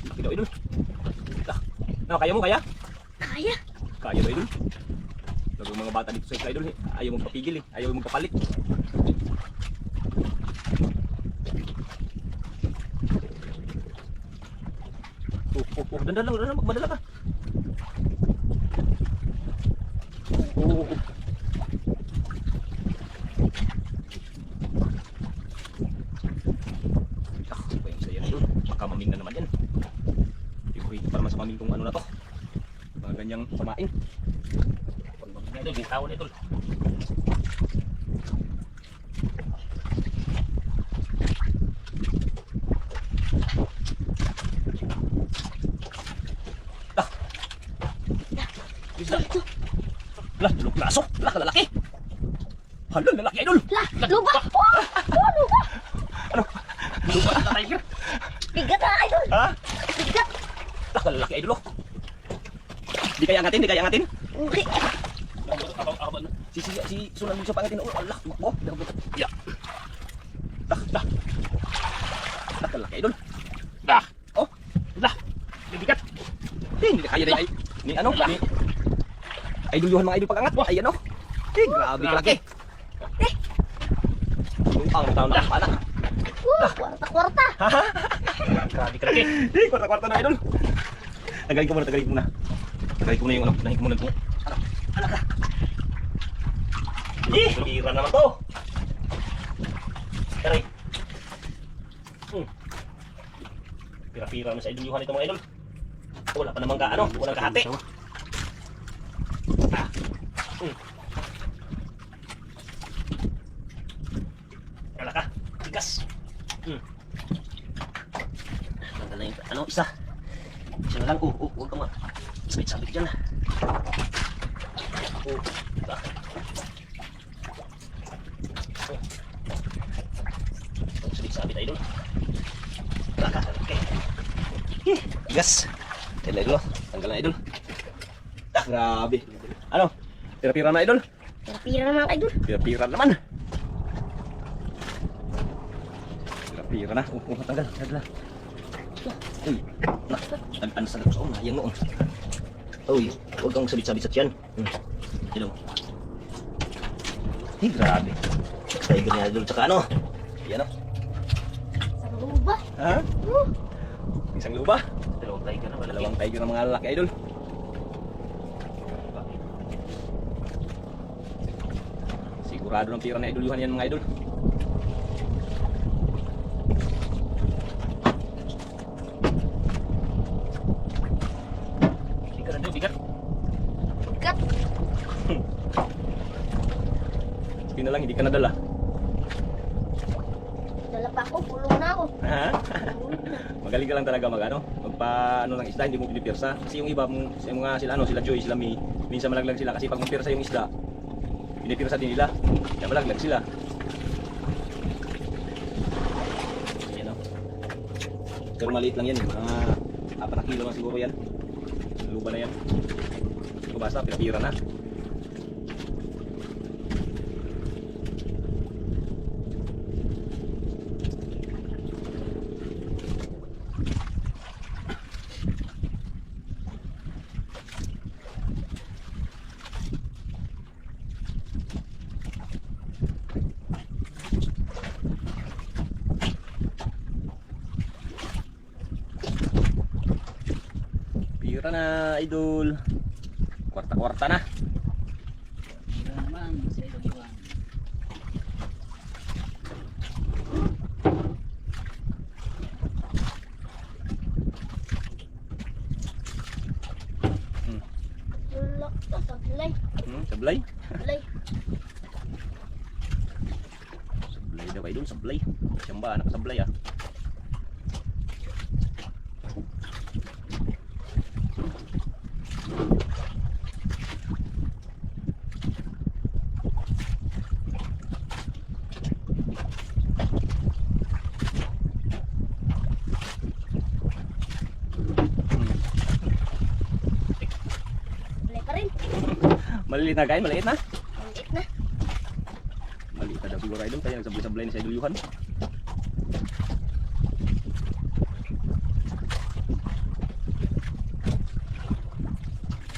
Laki daw idol. Ano, kaya mo kaya? Kaya. Kaya daw idol. Yung mga bata dito sa isla idol, ayaw mong papigil eh. Ayaw mong papalit. Dandan lang, magmadala ka. Apa yang saya idol? Baka maming na naman yan. Favorite para mas maming tong ano na to. Mga ganyang samain. Maming na idol, bitawan idol. Lah, luklaso. Lah, lalaki. Hala, lalaki idol. Lah, lupa. Oh, lupa. Ano? Lupa na tiger. Bigat na, idol. Ha? Bigat. Lah, lalaki idol. Di kaya angatin, di kaya angatin. Hindi. Si Sunan bisa pangatin. Oh, Allah, makbo. Ya. Dah. Lah, lalaki idol. Dah. Oh, dah. Bigat. Hindi kaya dai. Ni ano? Ni idol Johan mga idol pag-angat. Ay ano? Grabe kalaki. Lumpang taon na pana. Kwarta-kwarta. Grabe kalaki. Kwarta-kwarta na idol. Tagalin ko muna. Tagalin ko muna yung ano. Tagalin ko muna ito. Ano ka? Pira naman to. Taray. Pira-pira naman sa idol Johan ito mga idol. Wala pa naman ka ano. Walang kahati. Wala ka. Tigas. Tanggal na yung ano, isa. Isa na lang. Huwag ka sabit-sabit dyan. Diba? Sabit-sabit idol. Wala ka. Okay. Tigas. Idol. Tanggal na idol. Grabe. Ano? Pira-pira na idol? Pira naman, idol. Pira-pira naman. Pira na. Tanggal. Uy. Ano sa nagos? Nahayang noon. Uy. Huwag kang sabit-sabit sa tiyan. Idol. Grabe. Tiger niya idol. Tsaka ano? Yan o. Isang luba. Ha? Isang luba? Dalawang tiger na mga lalaki idol. Sigurado ng pira na idol Johan yan mga idol. Bigat. Sabi na lang hindi ka nadala. Dala pa ako, pulong na ako. Ha? Magaling ka lang talaga magpaano ng isda, hindi mo pinipirsa. Kasi yung iba sila Joy, sila Mi, minsan malaglag sila kasi pag magpirsa yung isda, pinipirsa din nila. Kaya malaglag sila. Yan o. Pero maliit lang yan eh. Mga 4 na kilo lang siguro yan. Luba na yan. Ito basta, pinapira na. Pira na idol. Kwarta-kwarta na. Naman sa idol Johan. Lulok to, sablay. Sablay. Sablay. Sablay daw idol, sablay. Siyamba, anak sablay ah. Maliliit na guys, maliit na. Maliit na. Maliit na daw siguro idol, kaya nagsablay-sablay ni sa idol Johan.